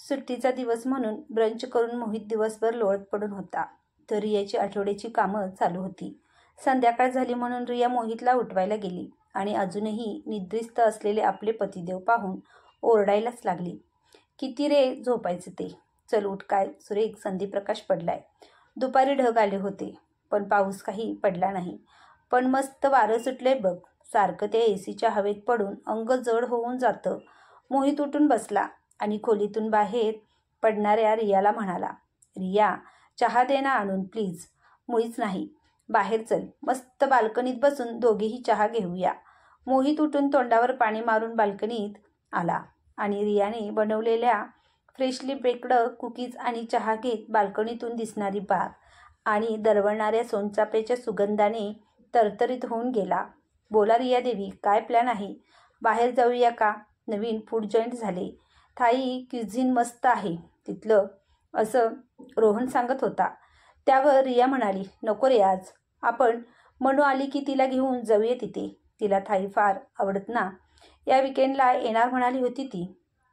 सुट्टीचा दिवस म्हणून ब्रंच करून मोहित दिवसभर लोळत पडून होता. तर रियाची आठवड्याची कामं चालू होती. संध्याकाळ झाली म्हणून रिया मोहितला उठवायला गेली आणि अजूनही निद्रिस्त असलेले आपले पतिदेव पाहून ओरडायलाच लागली. किती रे झोपायचे ते? चल उठ, काय सुरेख संधीप्रकाश पडलाय. दुपारी ढग आले होते पण पाऊस काही पडला नाही. पण मस्त वारं सुटलंय बघ. सारखं त्या एसीच्या हवेत पडून अंग जड होऊन जातं. मोहित उठून बसला आणि खोलीतून बाहेर पडणाऱ्या रियाला म्हणाला, रिया चहा दे ना आणून प्लीज. मुळीच नाही. बाहेर चल, मस्त बाल्कनीत बसून दोघेही चहा घेऊया. मोहित उठून तोंडावर पाणी मारून बाल्कनीत आला आणि रियाने बनवलेल्या फ्रेशली बेक्ड कुकीज आणि चहा घेत बाल्कनीतून दिसणारी बाग आणि दरवळणाऱ्या सोनचाफ्याच्या सुगंधाने तरतरीत होऊन गेला. बोला रिया देवी, काय प्लॅन आहे? बाहेर जाऊया का? नवीन फूड जॉईंट झाले. थाई क्युझिन मस्त आहे तिथलं, असं रोहन सांगत होता. त्यावर रिया म्हणाली, नको रे आज. आपण मनू आली की तिला घेऊन जाऊया तिथे. तिला थाई फार आवडत ना. या विकेंडला येणार म्हणाली होती ती.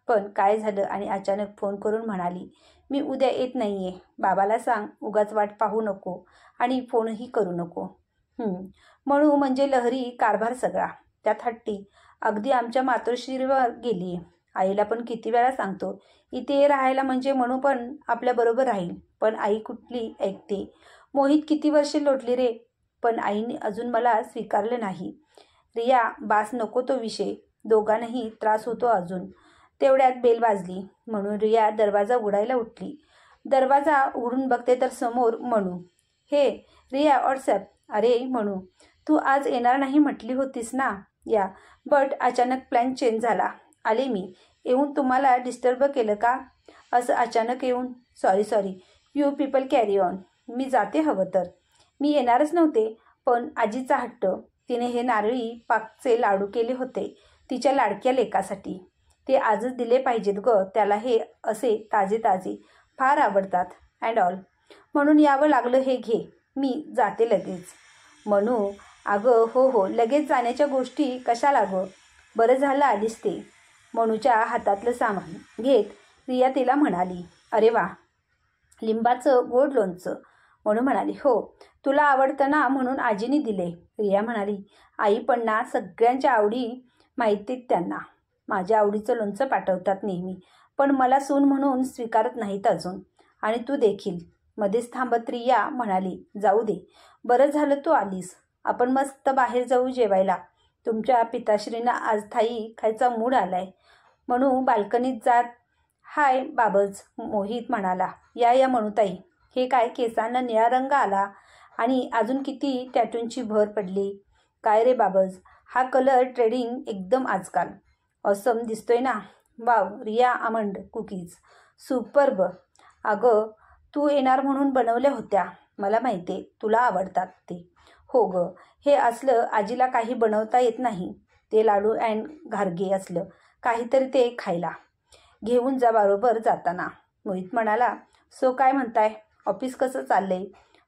पण काय झालं आणि अचानक फोन करून म्हणाली, मी उद्या येत नाहीये. बाबाला सांग उगाच वाट पाहू नको आणि फोनही करू नको. म्हणू म्हणजे लहरी कारभार सगळा. त्यात हट्टी. अगदी आमच्या मातोश्रीवर गेली. आईला पण किती वेळा सांगतो इथे राहायला, म्हणजे म्हणू पण आपल्याबरोबर राहील. पण आई कुठली ऐकते. मोहित किती वर्षे लोटली रे, पण आईने अजून मला स्वीकारलं नाही. रिया बास, नको तो विषय. दोघांनाही त्रास होतो अजून. तेवढ्यात बेल वाजली म्हणून रिया दरवाजा उघडायला उठली. दरवाजा उघडून बघते तर समोर मनू. हे रिया, व्हॉट्सॲप. अरे मनू, तू आज येणार नाही म्हटली होतीस ना. या, बट अचानक प्लॅन चेंज झाला. आले मी. येऊन तुम्हाला डिस्टर्ब केलं का? असं अचानक येऊन? Sorry. You people carry on. मी जाते हवं तर. मी येणारच नव्हते, पण आजीचा हट्ट. तिने हे नारळी पाकचे लाडू केले होते तिच्या लाडक्या लेकासाठी. ते आजच दिले पाहिजेत ग. त्याला हे असे ताजे फार आवडतात अँड ऑल. म्हणून यावं लागलं. हे घे, मी जाते लगेच. मनू, अगं हो, लगेच जाण्याच्या गोष्टी कशाला गं. बरं झालं आलीस ते. मनूच्या हातातलं सामान घेत रिया तिला म्हणाली, अरे वा, लिंबाचं गोड लोणचं. मनू म्हणाली, हो, तुला आवडतं ना म्हणून आजीने दिले. रिया म्हणाली, आई पण ना सगळ्यांच्या आवडी माहितीत त्यांना. माझ्या आवडीचं लोणचं पाठवतात नेहमी, पण मला सून म्हणून स्वीकारत नाहीत अजून. आणि तू देखील. मध्येच थांबत रिया म्हणाली, जाऊ दे. बरं झालं तू आलीस. आपण मस्त बाहेर जाऊ जेवायला. तुमच्या पिताश्रींना आज थाई खायचा मूड आलाय. म्हणून बाल्कनीत जात हाय बाबज. मोहित म्हणाला, या मनूताई. हे काय, केसांना निळा रंग आला आणि अजून किती टॅटूंची भर पडली. काय रे बाबज, हा कलर ट्रेडिंग एकदम आजकाल. ऑसम दिसतोय ना. Wow Riya, almond cookies superb. अगं तू येणार म्हणून बनवल्या होत्या. मला माहिती आहे तुला आवडतात ते. हो ग, हे असलं आजीला काही बनवता येत नाही. ते लाडू अँड घारगे असलं काहीतरी ते खायला घेऊन जा बरोबर जाताना. मोहित म्हणाला, सो काय म्हणताय, ऑफिस कसं चाललंय?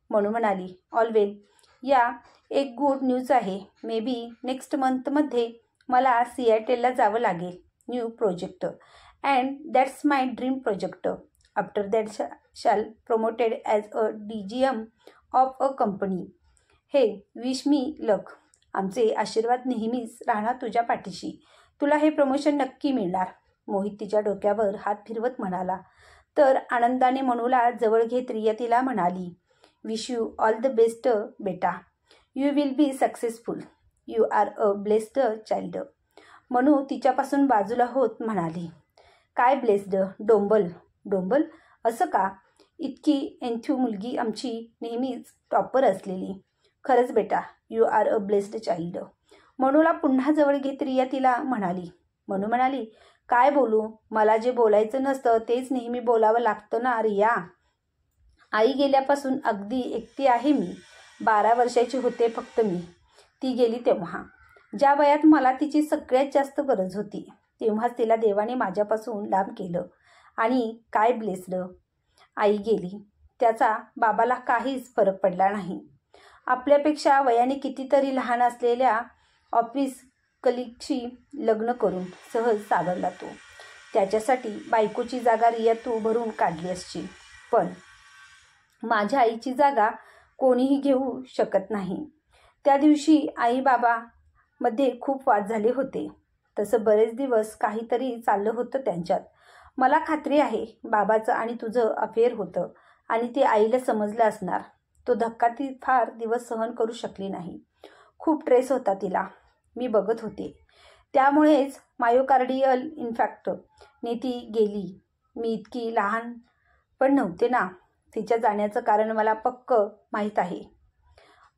मनू म्हणाली, ऑल वेल. या, एक गुड न्यूज आहे. मे बी नेक्स्ट मंथमध्ये मला सिॲटलला जावं लागेल. New project and that's my dream project. After that shall promoted as a DGM of a company. हे विश मी लक. आमचे आशीर्वाद नेहमीच राहणार तुझ्या पाठीशी. तुला हे प्रमोशन नक्की मिळणार. मोहित तिच्या डोक्यावर हात फिरवत म्हणाला. तर आनंदाने मनूला जवळ घेत रिया तिला म्हणाली, wish you all the best बेटा. You will be successful. You are a blessed child. Manu तिच्यापासून बाजूला होत म्हणाली, काय ब्लेस्ड? डोंबल असं का? इतकी एन्थ्यू मुलगी आमची, नेहमीच टॉपर असलेली. खरंच बेटा, you are a blessed child. मनूला पुन्हा जवळ घेत रिया तिला म्हणाली. मनू म्हणाली, काय बोलू? मला जे बोलायचं नसतं तेच नेहमी बोलावं लागतं ना रिया. आई गेल्यापासून अगदी एकटी आहे मी. 12 वर्षाची होते फक्त मी. ती गेली तेव्हा, ज्या वयात मला तिची सगळ्यात जास्त गरज होती. तेव्हाच तिला देवाने माझ्यापासून लांब केलं. आणि काय ब्लेस्ड. आई गेली त्याचा बाबाला काहीच फरक पडला नाही. आपल्यापेक्षा वयाने कितीतरी लहान असलेल्या ऑफिस कलिगशी लग्न करून सहज सावरला तो. त्याच्यासाठी बायकोची जागा रिया तू भरून काढली असशील, पण माझ्या आईची जागा कोणीही घेऊ शकत नाही. त्या दिवशी आई बाबा मध्ये खूप वाद झाले होते. तसं बरेच दिवस काहीतरी चाललं होतं त्यांच्यात. मला खात्री आहे बाबाचं आणि तुझं अफेअर होतं आणि ते आईला समजलं असणार. तो धक्का ती फार दिवस सहन करू शकली नाही. खूप ट्रेस होता तिला, मी बघत होते. त्यामुळेच मायोकार्डियल इन्फॅक्टने ती गेली. मी इतकी लहान पण नव्हते ना. तिच्या जाण्याचं कारण मला पक्क माहीत आहे.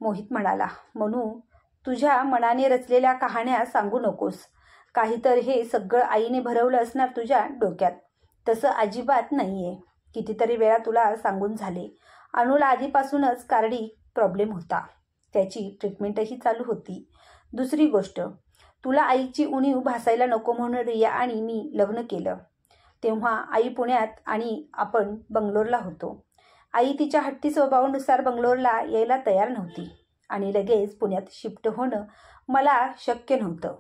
मोहित म्हणाला, म्हणू तुझ्या मनाने रचलेल्या कहाण्या सांगू नकोस. काहीतर हे सगळं आईने भरवलं असणार तुझ्या डोक्यात. तसं अजिबात नाहीये. कितीतरी वेळा तुला सांगून झाले. अनुला आधीपासूनच कार्डिक प्रॉब्लेम होता. त्याची ट्रीटमेंटही चालू होती. दुसरी गोष्ट, तुला आईची उणीव भासायला नको म्हणून रिया आणि मी लग्न केलं. तेव्हा आई पुण्यात आणि आपण बंगलोरला होतो. आई तिच्या हट्टी स्वभावानुसार बंगलोरला यायला तयार नव्हती आणि लगेच पुण्यात शिफ्ट होणं मला शक्य नव्हतं.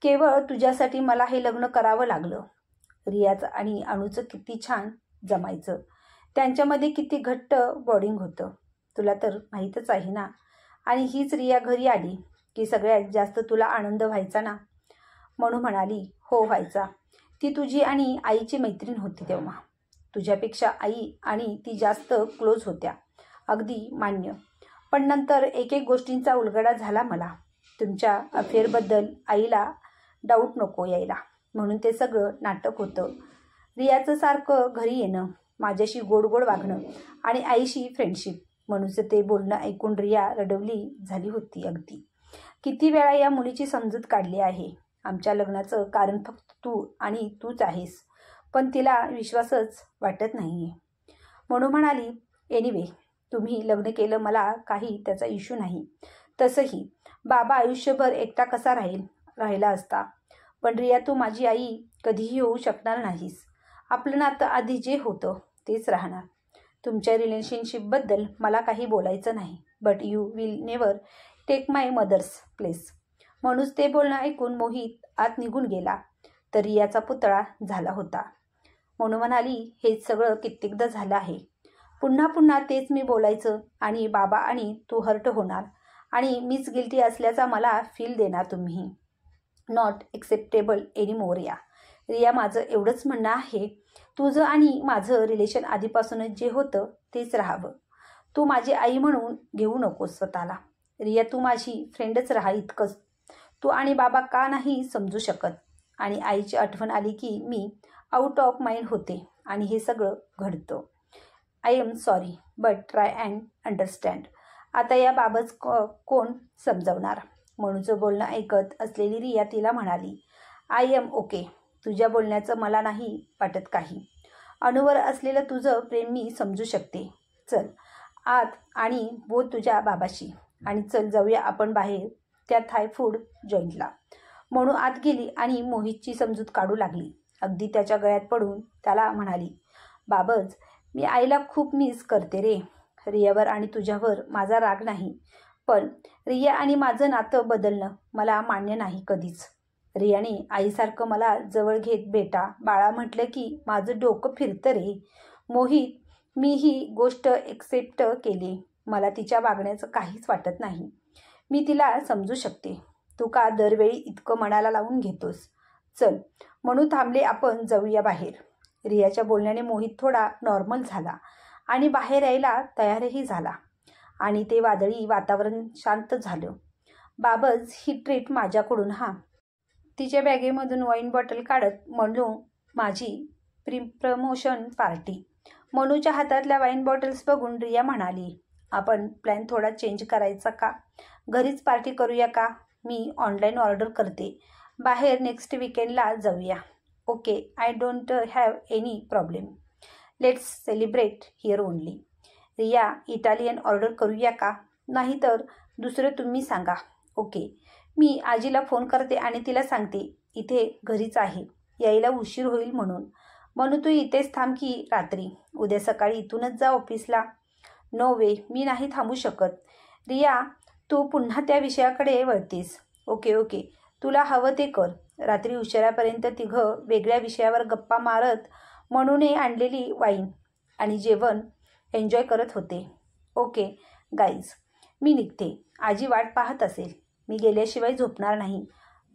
केवळ तुझ्यासाठी मला हे लग्न करावं लागलं. रियाचं आणि अणूचं किती छान जमायचं. त्यांच्यामध्ये किती घट्ट बॉन्डिंग होतं. तुला तर माहीतच आहे ना. आणि हीच रिया घरी आली की सगळ्यात जास्त तुला आनंद व्हायचा ना. म्हणू म्हणाली, हो व्हायचा. ती तुझी आणि आईची मैत्रीण होती तेव्हा. तुझ्यापेक्षा आई आणि ती जास्त क्लोज होत्या. अगदी मान्य. पण नंतर एक एक गोष्टींचा उलगडा झाला मला. तुमच्या अफेअरबद्दल आईला डाऊट नको यायला म्हणून ते सगळं नाटक होतं. रियाचं सारखं घरी येणं, माझ्याशी गोड गोड वागणं आणि आईशी फ्रेंडशिप. म्हणूनच ते बोलणं ऐकून रिया रडवली झाली होती अगदी. किती वेळा या मुलीची समजूत काढली आहे. आमच्या लग्नाचं कारण फक्त तू आणि तूच आहेस. पण तिला विश्वासच वाटत नाहीये. म्हणून म्हणाली, एनिवे तुम्ही लग्न केलं मला काही त्याचा इश्यू नाही. तसंही बाबा आयुष्यभर एकटा कसा राहिला असता. पण रिया तू माझी आई कधीही होऊ शकणार नाहीस. आपलं नातं आधी जे होतं तेच राहणार. तुमच्या रिलेशनशिपबद्दल मला काही बोलायचं नाही. But you will never take my mother's place. म्हणूनच ते बोलणं ऐकून मोहित आत निघून गेला तर रियाचा पुतळा झाला होता. म्हणून म्हणाली, हेच सगळं कित्येकदा झालं आहे. पुन्हा पुन्हा तेच मी बोलायचं आणि बाबा आणि तू हर्ट होणार आणि मीच गिल्टी असल्याचा मला फील देणार तुम्ही. नॉट एक्सेप्टेबल एनीमोर या. रिया माझं एवढंच म्हणणं आहे, तुझं आणि माझं रिलेशन आधीपासूनच जे होतं तेच राहावं. तू माझी आई म्हणून घेऊ नकोस स्वतःला. रिया तू माझी फ्रेंडच राहा इतकंच. तू आणि बाबा का नाही समजू शकत. आणि आईची आठवण आली की मी आउट ऑफ माइंड होते आणि हे सगळं घडतं. I am sorry but try and understand. आता याबाबत कोण समजवणार. म्हणूचं बोलणं ऐकत असलेली रिया तिला म्हणाली, आय एम ओके. तुझ्या बोलण्याचं मला नाही वाटत काही. अणूवर असलेलं तुझं प्रेम मी समजू शकते. चल आत आणि बोल तुझ्या बाबाशी आणि चल जाऊया आपण बाहेर त्या थाय फूड जॉईंटला. म्हणून आत गेली आणि मोहितची समजूत काढू लागली. अगदी त्याच्या गळ्यात पडून त्याला म्हणाली, बाबज मी आईला खूप मिस करते रे. रियावर आणि तुझ्यावर माझा राग नाही, पण रिया आणि माझं नातं बदलणं मला मान्य नाही कधीच. रियाने आईसारखं मला जवळ घेत बेटा बाळा म्हटलं की माझं डोकं फिरतं रे. मोहित मी ही गोष्ट एक्सेप्ट केली. मला तिच्या वागण्याचं काहीच वाटत नाही. मी तिला समजू शकते. तू का दरवेळी इतकं मनाला लावून घेतोस. चल म्हणून थांबले आपण जाऊया बाहेर. रियाच्या बोलण्याने मोहित थोडा नॉर्मल झाला आणि बाहेर यायला तयारही झाला आणि ते वादळी वातावरण शांत झालं. बाबज ही ट्रीट माझ्याकडून हा. तिच्या बॅगेमधून वाईन बॉटल काढत मनू माझी प्रमोशन पार्टी. मनूच्या हातातल्या वाईन बॉटल्स बघून रिया म्हणाली, आपण प्लॅन थोडा चेंज करायचा का. घरीच पार्टी करूया का. मी ऑनलाईन ऑर्डर करते. बाहेर नेक्स्ट वीकेंडला जाऊया. Okay I don't have any problem. Let's celebrate here only. Riya Italian order करूया का. नाहीतर दुसरं तुम्ही सांगा. ओके मी आजीला फोन करते आणि तिला सांगते इथे घरीच आहे, यायला उशीर होईल म्हणून. म्हणून तू इथेच थांब की रात्री. उद्या सकाळी इथूनच जा ऑफिसला. नो वे मी नाही थांबू शकत. रिया तू पुन्हा त्या विषयाकडे वळतेस. ओके ओके तुला हवं ते कर. रात्री उशिरापर्यंत तिघं वेगळ्या विषयावर गप्पा मारत मनूने आणलेली वाईन आणि जेवण एन्जॉय करत होते. ओके गाईज, मी निघते. आजी वाट पाहत असेल. मी गेल्याशिवाय झोपणार नाही.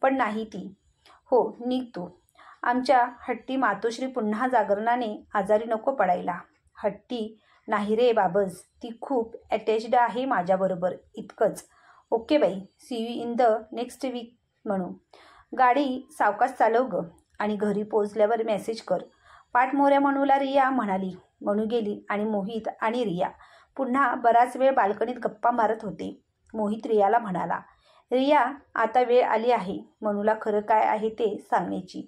पण नाही ती. हो निघ तू. आमच्या हट्टी मातोश्री पुन्हा जागरणाने आजारी नको पडायला. हट्टी नाही रे बाबस, ती खूप अटॅच्ड आहे माझ्याबरोबर, इतकंच. Okay bye, see you in the next week. म्हणू गाडी सावकाश चालव ग आणि घरी पोचल्यावर मेसेज कर. पाठमोऱ्या मनूला रिया म्हणाली. मनू गेली आणि मोहित आणि रिया पुन्हा बराच वेळ बाल्कनीत गप्पा मारत होते. मोहित रियाला म्हणाला, रिया आता वेळ आली आहे मनूला खरं काय आहे ते सांगण्याची,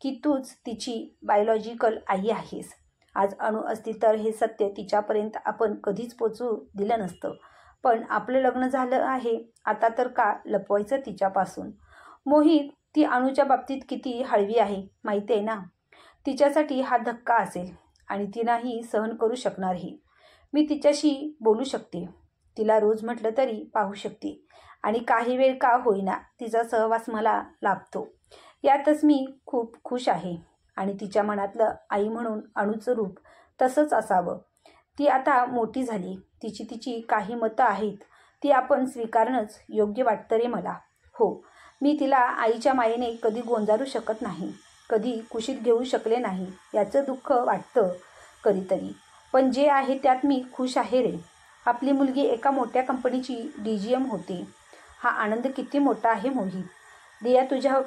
की तूच तिची बायोलॉजिकल आई आहेस. आज अणू असती तर हे सत्य तिच्यापर्यंत आपण कधीच पोचू दिलं नसतं. पण आपलं लग्न झालं आहे आता, तर का लपवायचं तिच्यापासून. मोहित, ती अणूच्या बाबतीत किती हळवी आहे माहिती आहे ना. तिच्यासाठी हा धक्का असेल आणि ती नाही सहन करू शकणारही. मी तिच्याशी बोलू शकते, तिला रोज म्हटलं तरी पाहू शकते आणि काही वेळ का होईना तिचा सहवास मला लाभतो. यातच मी खूप खुश आहे. आणि तिच्या मनातलं आई म्हणून अणूचं रूप तसंच असावं. ती आता मोठी झाली. तिची काही मतं आहेत, ती आपण स्वीकारणंच योग्य वाटतं रे मला. हो, मी तिला आईच्या मायेने कधी गोंजारू शकत नाही, कधी कुशीत घेऊ शकले नाही. याचं दुःख वाटतं कधीतरी, पण जे आहे त्यात मी खुश आहे रे. आपली मुलगी एका मोठ्या कंपनीची DGM होते. हा आनंद किती मोठा आहे मोहित. रिया, तुझ्या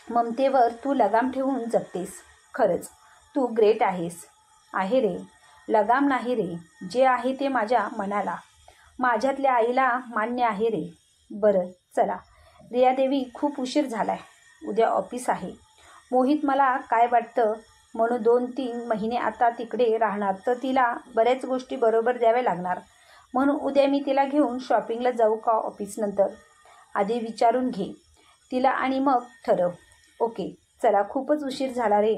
ममतेवर तू लगाम ठेवून जगतेस. खरंच तू ग्रेट आहेस. आहे रे, लगाम नाही रे, जे आहे ते माझ्या मनाला, माझ्यातल्या आईला मान्य आहे रे. बरं चला रिया देवी, खूप उशीर झालाय. उद्या ऑफिस आहे. मोहित, मला काय वाटतं, म्हणून 2-3 महिने आता तिकडे राहणार तर तिला बऱ्याच गोष्टी बरोबर द्याव्या लागणार. म्हणून उद्या मी तिला घेऊन शॉपिंगला जाऊ का ऑफिसनंतर? आधी विचारून घे तिला आणि मग ठरव. ओके चला, खूपच उशीर झाला रे.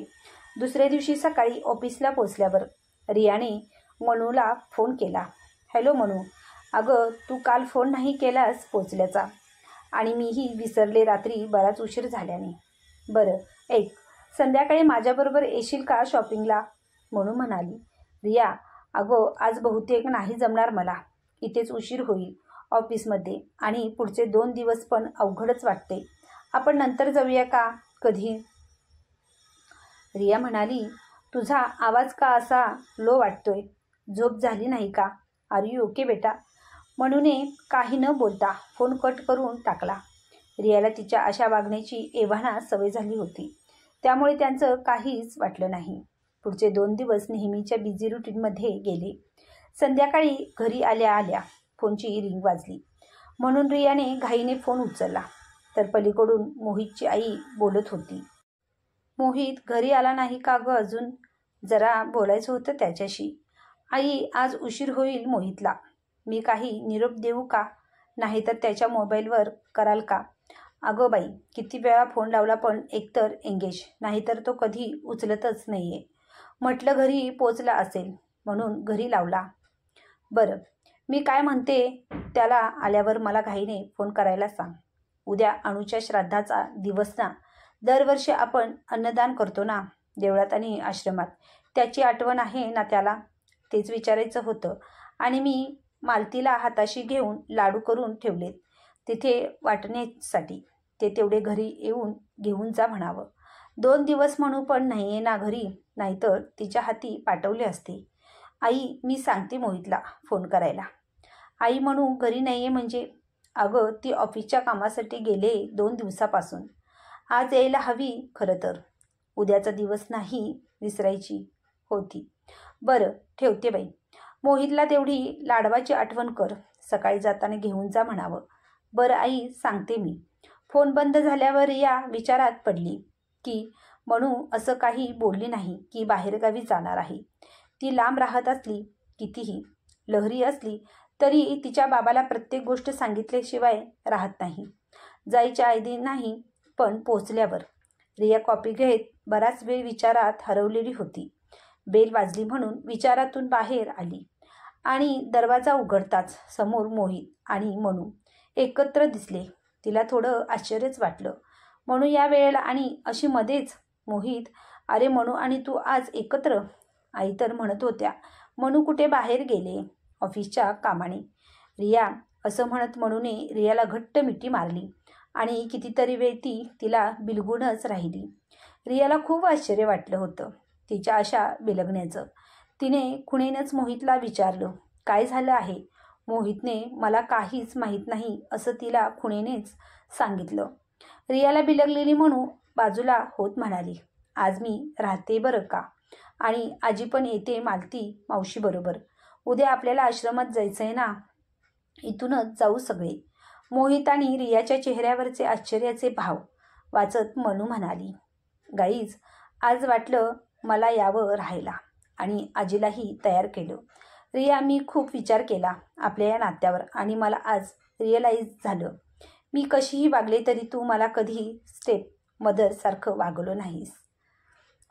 दुसऱ्या दिवशी सकाळी ऑफिसला पोचल्यावर रियाने मनूला फोन केला. हॅलो मनू, अगं तू काल फोन नाही केलास पोचल्याचा, आणि मीही विसरले रात्री बराच उशीर झाल्याने. बरं ऐक, संध्याकाळी माझ्याबरोबर येशील का शॉपिंगला? मनू म्हणाली. रिया, अगं आज बहुतेक नाही जमणार मला. इथेच उशीर होईल ऑफिसमध्ये आणि पुढचे 2 दिवस पण अवघडच वाटते. आपण नंतर जाऊया का? कधी? रिया म्हणाली, तुझा आवाज का असा लो वाटतोय? झोप झाली नाही का? आर यू ओके बेटा? मनूने काही न बोलता फोन कट करून टाकला. रियाला तिच्या अशा वागण्याची एव्हाना सवय झाली होती, त्यामुळे त्यांचं काहीच वाटलं नाही. पुढचे 2 दिवस नेहमीच्या बिझी रुटीनमध्ये गेले. संध्याकाळी घरी आल्या आल्या फोनची रिंग वाजली. म्हणून रियाने घाईने फोन उचलला तर पलीकडून मोहितची आई बोलत होती. मोहित घरी आला नाही का गं अजून? जरा बोलायचं होतं त्याच्याशी. आई, आज उशीर होईल मोहितला. मी काही निरोप देऊ का? नाहीतर त्याच्या मोबाईलवर कराल का? अगं बाई, किती वेळा फोन लावला पण एकतर एंगेज, नाहीतर तो कधी उचलतच नाहीये. म्हटलं घरी पोचला असेल म्हणून घरी लावला. बरं, मी काय म्हणते, त्याला आल्यावर मला घाईने फोन करायला सांग. उद्या अणूच्या श्राद्धाचा दिवस ना. दरवर्षी आपण अन्नदान करतो ना देवळात आणि आश्रमात. त्याची आठवण आहे ना त्याला? तेच विचारायचं होतं. आणि मी मालतीला हाताशी घेऊन लाडू करून ठेवलेत तिथे वाटण्यासाठी. ते तेवढे घरी येऊन घेऊन जा म्हणावं. 2 दिवस म्हणू पण नाहीये ना घरी, नाहीतर तिच्या हाती पाठवले असते. आई, मी सांगते मोहितला फोन करायला. आई, म्हणू घरी नाहीये म्हणजे? अगं ती ऑफिसच्या कामासाठी गेले 2 दिवसापासून. आज यायला हवी खरं तर. उद्याचा दिवस नाही विसरायची होती. बरं ठेवते बाई. मोहितला तेवढी लाडवाची आठवण कर. सकाळी जाताना घेऊन जा म्हणावं. बरं आई, सांगते मी. फोन बंद झाल्यावर या विचारात पडली की म्हणू असं काही बोलली नाही की बाहेरगावी जाणार आहे. ती लांब राहत असली, कितीही लहरी असली तरी तिच्या बाबाला प्रत्येक गोष्ट सांगितल्याशिवाय राहत नाही. जायच्या आधी नाही पण पोचल्यावर. रिया कॉपी घेत बराच वेळ विचारात हरवलेली होती. बेल वाजली म्हणून विचारातून बाहेर आली आणि दरवाजा उघडताच समोर मोहित आणि मनू एकत्र दिसले. तिला थोडं आश्चर्यच वाटलं. म्हणून या वेळेला आणि अशी मध्येच मोहित, अरे मनू आणि तू आज एकत्र? आई तर म्हणत होत्या मनू कुठे बाहेर गेले ऑफिसच्या कामाने. रिया असं म्हणत मनूने रियाला घट्ट मिठी मारली आणि कितीतरी वेळ ती तिला बिलगूनच राहिली. रियाला खूप आश्चर्य वाटलं होतं तिच्या अशा बिलगण्याचं. तिने खुणेनंच मोहितला विचारलं, काय झालं आहे? मोहितने मला काहीच माहीत नाही असं तिला खुणेनेच सांगितलं. रियाला बिलगलेली म्हणू बाजूला होत म्हणाली, आज मी राहते बरं का, आणि आजी पण येते मालती मावशीबरोबर. उद्या आपल्याला आश्रमात जायचंय ना, इथूनच जाऊ सगळे. मोहित आणि रियाच्या चेहऱ्यावरचे आश्चर्याचे भाव वाचत मनू म्हणाली, गाईज आज वाटलं मला यावं राहायला आणि आजीलाही तयार केलं. रिया, मी खूप विचार केला आपल्या या नात्यावर आणि मला आज रिअलाईज झालं, मी कशीही वागले तरी तू मला कधी स्टेप मदरसारखं वागवलं नाहीस.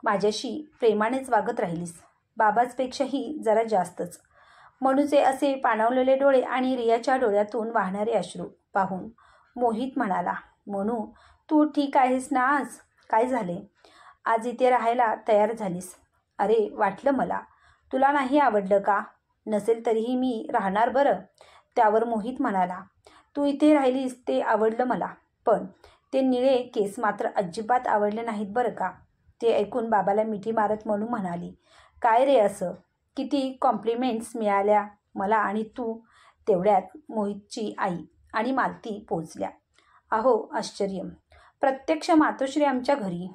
माझ्याशी प्रेमानेच वागत राहिलीस, बाबांपेक्षाही जरा जास्तच. मनूचे असे पाणावलेले डोळे आणि रियाच्या डोळ्यातून वाहणारे अश्रू पाहून मोहित म्हणाला, मनू तू ठीक आहेस ना आज? काय झाले? आज इथे राहायला तयार झालीस? अरे वाटलं मला. तुला नाही आवडलं का? नसेल तरीही मी राहणार बरं. त्यावर मोहित म्हणाला, तू इथे राहिलीस ते आवडलं मला, पण ते निळे केस मात्र अजिबात आवडले नाहीत बरं का. ते ऐकून बाबाला मिठी मारत म्हणून म्हणाली, काय रे असं? किती कॉम्प्लिमेंट्स मिळाल्या मला. आणि तू तेवढ्यात मोहितची आई आणि मालती पोचल्या. अहो आश्चर्य, प्रत्यक्ष मातोश्री आमच्या घरी.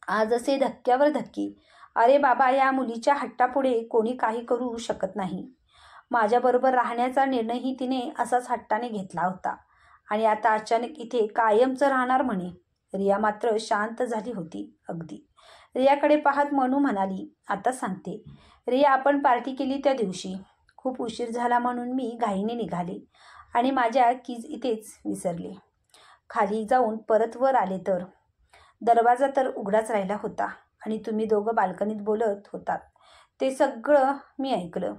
आज असे धक्क्यावर धक्के. अरे बाबा, या मुलीच्या हट्टापुढे कोणी काही करू शकत नाही. माझ्याबरोबर राहण्याचा निर्णयही तिने असाच हट्टाने घेतला होता आणि आता अचानक इथे कायमचं राहणार म्हणे. रिया मात्र शांत झाली होती अगदी. रियाकडे पाहत मनू म्हणाली, आता सांगते. रिया, आपण पार्टी केली त्या दिवशी खूप उशीर झाला म्हणून मी घाईने निघाले आणि माझ्या कीज इथेच विसरले. खाली जाऊन परत वर आले तर दरवाजा तर उघडाच राहिला होता आणि तुम्ही दोघं बाल्कनीत बोलत होतात. ते सगळं मी ऐकलं.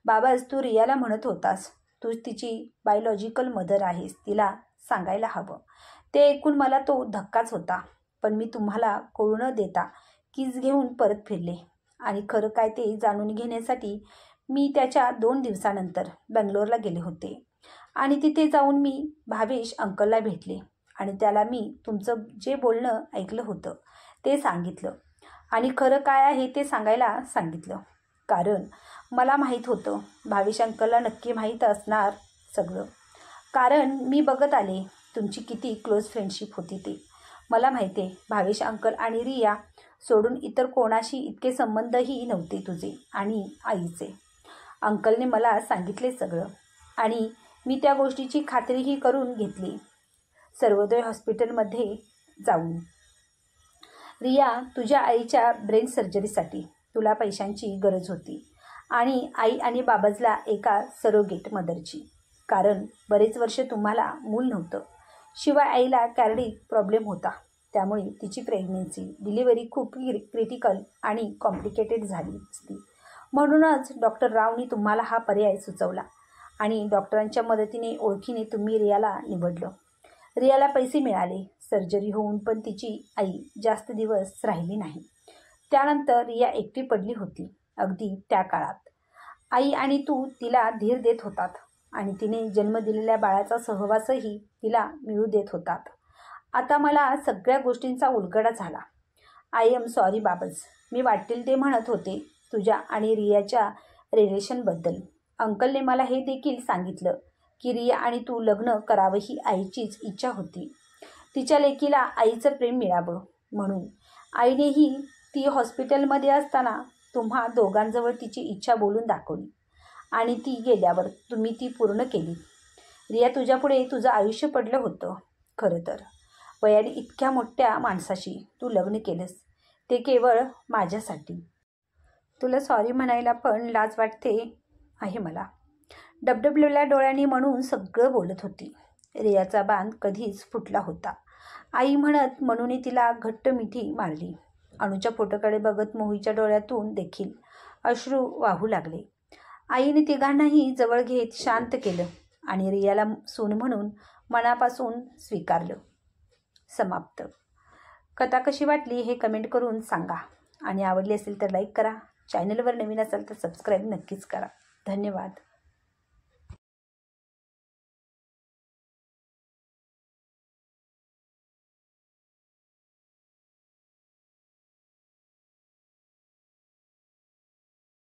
बाबाज, तू रियाला म्हणत होतास तू तिची बायोलॉजिकल मदर आहेस, तिला सांगायला हवं. ते ऐकून मला तो धक्काच होता, पण मी तुम्हाला कळू न देता कीज घेऊन परत फिरले आणि खरं काय ते जाणून घेण्यासाठी मी त्याच्या 2 दिवसानंतर बंगलोरला गेले होते आणि तिथे जाऊन मी भावेश अंकलला भेटले आणि त्याला मी तुमचं जे बोलणं ऐकलं होतं ते सांगितलं आणि खरं काय आहे ते सांगायला सांगितलं. कारण मला माहीत होतं भावेश अंकलला नक्की माहीत असणार सगळं, कारण मी बघत आले तुमची किती क्लोज फ्रेंडशिप होती ते. मला माहिती आहे भावेश अंकल आणि रिया सोडून इतर कोणाशी इतके संबंधही नव्हते तुझे आणि आईचे. अंकलने मला सांगितले सगळं आणि मी त्या गोष्टीची खात्रीही करून घेतली सर्वोदय हॉस्पिटलमध्ये जाऊन. रिया, तुझ्या आईच्या ब्रेन सर्जरीसाठी तुला पैशांची गरज होती आणि आई आणि बाबाजला एका सरोगेट मदरची, कारण बरेच वर्ष तुम्हाला मूल नव्हतं. शिवाय आईला कार्डिक प्रॉब्लेम होता, त्यामुळे तिची प्रेग्नन्सी डिलिव्हरी खूप क्रिटिकल आणि कॉम्प्लिकेटेड झाली असती. म्हणूनच डॉक्टर रावनी तुम्हाला हा पर्याय सुचवला आणि डॉक्टरांच्या मदतीने ओळखीने तुम्ही रियाला निवडलं. रियाला पैसे मिळाले सर्जरी होऊन, पण तिची आई जास्त दिवस राहिली नाही. त्यानंतर रिया एकटी पडली होती. अगदी त्या काळात आई आणि तू तिला धीर देत होतात आणि तिने जन्म दिलेल्या बाळाचा सहवासही तिला मिळू देत होतात. आता मला सगळ्या गोष्टींचा उलगडा झाला. आय एम सॉरी बाबस. मी वाटेल ते म्हणत होते तुझ्या आणि रियाच्या रिलेशनबद्दल. अंकलने मला हे देखील सांगितलं की रिया आणि तू लग्न करावं ही आईचीच इच्छा होती. तिच्या लेकीला आईचं प्रेम मिळावं म्हणून. आईनेही ती हॉस्पिटलमध्ये असताना तुम्हा दोघांजवळ तिची इच्छा बोलून दाखवली आणि ती गेल्यावर तुम्ही ती पूर्ण केली. रिया, तुझ्यापुढे तुझं आयुष्य पडलं होतं. खरं तर वयाने इतक्या मोठ्या माणसाशी तू लग्न केलंस ते केवळ माझ्यासाठी. तुला सॉरी म्हणायला पण लाज वाटते आहे मला. डबडबलेल्या डोळ्यांनी म्हणून सगळं बोलत होती. रियाचा बांध कधीच फुटला होता. आई म्हणत म्हणून तिला घट्ट मिठी मारली. अणूच्या फोटोकडे बघत मोहीच्या डोळ्यातून देखील अश्रू वाहू लागले. आईने तिघांनाही जवळ घेत शांत केलं आणि रियाला सून म्हणून मनापासून स्वीकारलं. समाप्त. कथा कशी वाटली हे कमेंट करून सांगा आणि आवडली असेल तर लाईक करा. चॅनलवर नवीन असाल तर सबस्क्राईब नक्कीच करा. धन्यवाद.